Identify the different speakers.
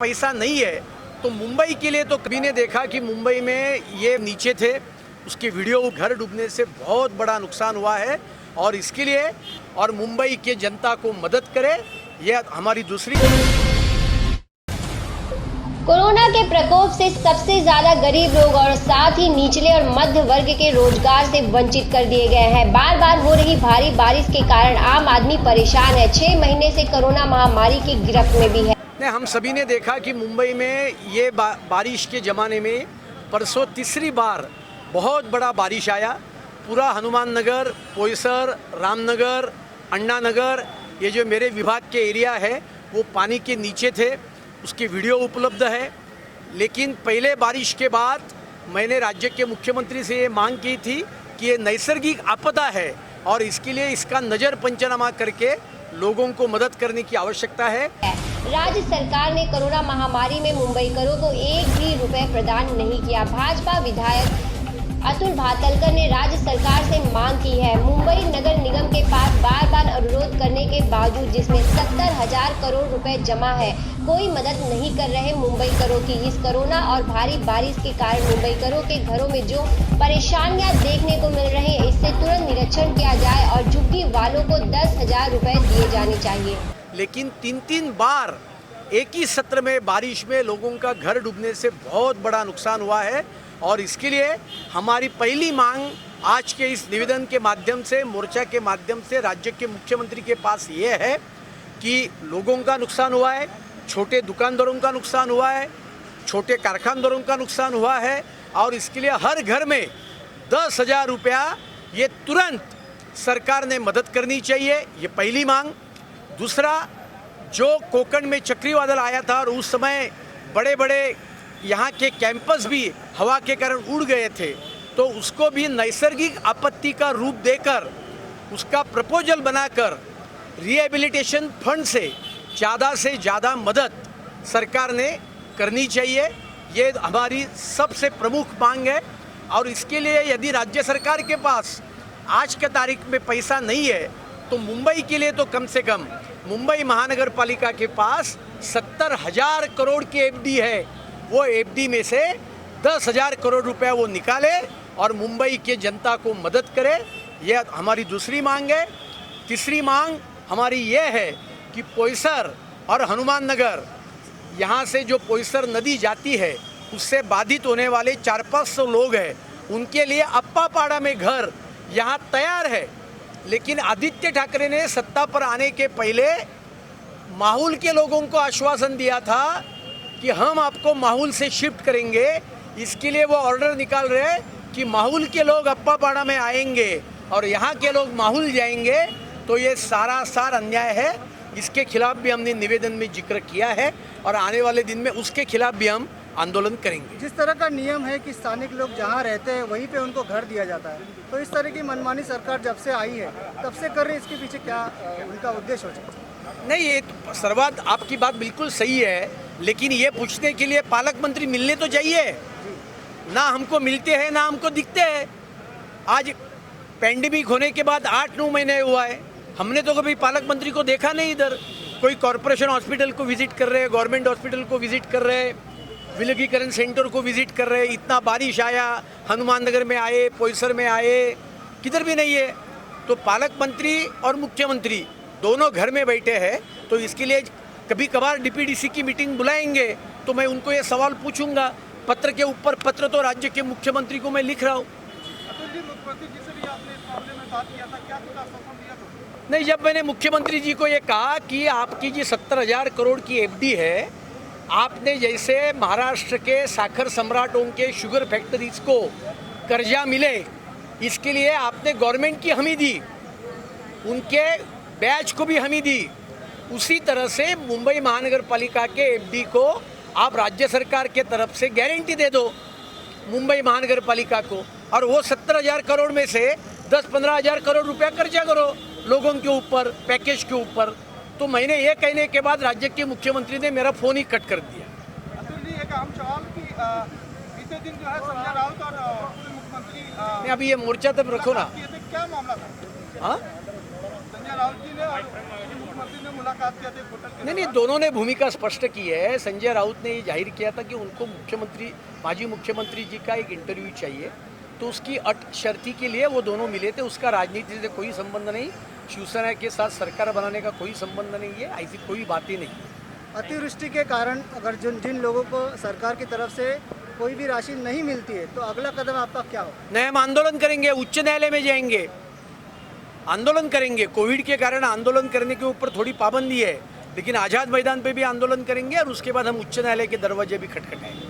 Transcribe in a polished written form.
Speaker 1: पैसा नहीं है तो मुंबई के लिए तो कभी ने देखा कि मुंबई में ये नीचे थे, उसकी वीडियो घर डूबने से बहुत बड़ा नुकसान हुआ है और इसके लिए और मुंबई के जनता को मदद करे, ये हमारी दूसरी।
Speaker 2: कोरोना के प्रकोप से सबसे ज्यादा गरीब लोग और साथ ही निचले और मध्य वर्ग के रोजगार से वंचित कर दिए गए हैं। बार बार हो रही भारी बारिश के कारण आम आदमी परेशान है। 6 महीने से कोरोना महामारी की गिरफ्त में भी है।
Speaker 1: हम सभी ने देखा कि मुंबई में ये बारिश के ज़माने में परसों तीसरी बार बहुत बड़ा बारिश आया। पूरा हनुमान नगर, पोईसर, रामनगर, अन्ना नगर, ये जो मेरे विभाग के एरिया है वो पानी के नीचे थे, उसकी वीडियो उपलब्ध है। लेकिन पहले बारिश के बाद मैंने राज्य के मुख्यमंत्री से ये मांग की थी कि ये नैसर्गिक आपदा है और इसके लिए इसका नज़र पंचनामा करके लोगों को मदद करने की आवश्यकता है।
Speaker 2: राज्य सरकार ने कोरोना महामारी में मुंबईकरों को एक भी रुपए प्रदान नहीं किया। भाजपा विधायक अतुल भातलकर ने राज्य सरकार से मांग की है। मुंबई नगर निगम के पास बार बार अनुरोध करने के बावजूद जिसमें 70,000 करोड़ रुपए जमा है, कोई मदद नहीं कर रहे मुंबईकरों की। इस कोरोना और भारी बारिश के कारण मुंबईकरों के घरों में जो परेशानियां देखने को मिल रही है, इससे तुरंत निरीक्षण किया जाए और झुग्गी वालों को 10,000 रुपए दिए जाने चाहिए।
Speaker 1: लेकिन 3 बार एक ही सत्र में बारिश में लोगों का घर डूबने से बहुत बड़ा नुकसान हुआ है और इसके लिए हमारी पहली मांग आज के इस निवेदन के माध्यम से, मोर्चा के माध्यम से राज्य के मुख्यमंत्री के पास ये है कि लोगों का नुकसान हुआ है, छोटे दुकानदारों का नुकसान हुआ है, छोटे कारखानदारों का नुकसान हुआ है और इसके लिए हर घर में 10,000 रुपया ये तुरंत सरकार ने मदद करनी चाहिए, ये पहली मांग। दूसरा, जो कोकण में चक्रवादल आया था और उस समय बड़े बड़े यहाँ के कैंपस भी हवा के कारण उड़ गए थे, तो उसको भी नैसर्गिक आपत्ति का रूप देकर उसका प्रपोजल बनाकर रिहेबिलिटेशन फंड से ज़्यादा मदद सरकार ने करनी चाहिए। ये हमारी सबसे प्रमुख मांग है और इसके लिए यदि राज्य सरकार के पास आज के तारीख में पैसा नहीं है तो मुंबई के लिए तो कम से कम मुंबई महानगर पालिका के पास 70,000 करोड़ की एफडी है, वो एफडी में से 10,000 करोड़ रुपया वो निकाले और मुंबई के जनता को मदद करे, ये हमारी दूसरी मांग है। तीसरी मांग हमारी ये है कि पोईसर और हनुमान नगर, यहाँ से जो पोईसर नदी जाती है उससे बाधित होने वाले 400-500 लोग हैं, उनके लिए अप्पापाड़ा में घर यहाँ तैयार है। लेकिन आदित्य ठाकरे ने सत्ता पर आने के पहले माहौल के लोगों को आश्वासन दिया था कि हम आपको माहौल से शिफ्ट करेंगे। इसके लिए वो ऑर्डर निकाल रहे हैं कि माहौल के लोग अप्पापाड़ा में आएंगे और यहाँ के लोग माहौल जाएंगे, तो ये सारा अन्याय है। इसके खिलाफ भी हमने निवेदन में जिक्र किया है और आने वाले दिन में उसके खिलाफ भी हम आंदोलन करेंगे।
Speaker 3: जिस तरह का नियम है कि स्थानिक लोग जहाँ रहते हैं वहीं पे उनको घर दिया जाता है, तो इस तरह की मनमानी सरकार जब से आई है तब से कर रही है, इसके पीछे क्या उनका उद्देश्य हो सकता है?
Speaker 1: नहीं, ये तो सर्वात आपकी बात बिल्कुल सही है, लेकिन ये पूछने के लिए पालक मंत्री मिलने तो चाहिए ना। हमको मिलते हैं ना हमको दिखते हैं। आज पैंडेमिक होने के बाद 8-9 महीने हुआ है, हमने तो कभी पालक मंत्री को देखा नहीं। इधर कोई कॉरपोरेशन हॉस्पिटल को विजिट कर रहे हैं, गवर्नमेंट हॉस्पिटल को विजिट कर रहे हैं, विलगीकरण सेंटर को विजिट कर रहे हैं। इतना बारिश आया, हनुमान नगर में आए, पोईसर में आए, किधर भी नहीं है। तो पालक मंत्री और मुख्यमंत्री दोनों घर में बैठे हैं, तो इसके लिए कभी कभार डीपीडीसी की मीटिंग बुलाएंगे तो मैं उनको ये सवाल पूछूंगा। पत्र के ऊपर पत्र तो राज्य के मुख्यमंत्री को मैं लिख रहा हूँ। नहीं, जब मैंने मुख्यमंत्री जी को ये कहा कि आपकी जी 70,000 करोड़ की एफडी है, आपने जैसे महाराष्ट्र के साखर सम्राटों के शुगर फैक्ट्रीज को कर्जा मिले, इसके लिए आपने गवर्नमेंट की हमी दी, उनके ब्याज को भी हमी दी। उसी तरह से मुंबई महानगर पालिका के एफडी को आप राज्य सरकार के तरफ से गारंटी दे दो मुंबई महानगर पालिका को, और वो 70,000 करोड़ में से 10-15,000 करोड़ रुपया कर्जा करो लोगों के ऊपर, पैकेज के ऊपर। तो मैंने ये कहने के बाद राज्य के मुख्यमंत्री ने मेरा फ़ोन ही कट कर दिया।
Speaker 4: अतुल जी, एक अहम सवाल कि बीते दिन जो है संजय राउत और मुख्यमंत्री
Speaker 1: नहीं, अभी ये मोर्चा तब रखो ना।
Speaker 4: क्या मामला था?
Speaker 1: हाँ,
Speaker 4: संजय राउत जी ने मुख्यमंत्री ने मुलाकात किया था एक होटल के
Speaker 1: नहीं, दोनों ने भूमिका स्पष्ट की है। संजय राउत ने ये जाहिर किया था कि उनको माजी मुख्यमंत्री जी का एक इंटरव्यू चाहिए, तो उसकी अट शर्ती के लिए वो दोनों मिले थे। उसका राजनीति से कोई संबंध नहीं, शिवसेना के साथ सरकार बनाने का कोई संबंध नहीं है, ऐसी कोई बात ही नहीं है।
Speaker 3: अतिवृष्टि के कारण अगर जिन लोगों को सरकार की तरफ से कोई भी राशि नहीं मिलती है तो अगला कदम आपका क्या हो?
Speaker 1: नहीं, हम आंदोलन करेंगे, उच्च न्यायालय में जाएंगे, आंदोलन करेंगे। कोविड के कारण आंदोलन करने के ऊपर थोड़ी पाबंदी है, लेकिन आज़ाद मैदान पे भी आंदोलन करेंगे और उसके बाद हम उच्च न्यायालय के दरवाजे भी खटखटाएंगे।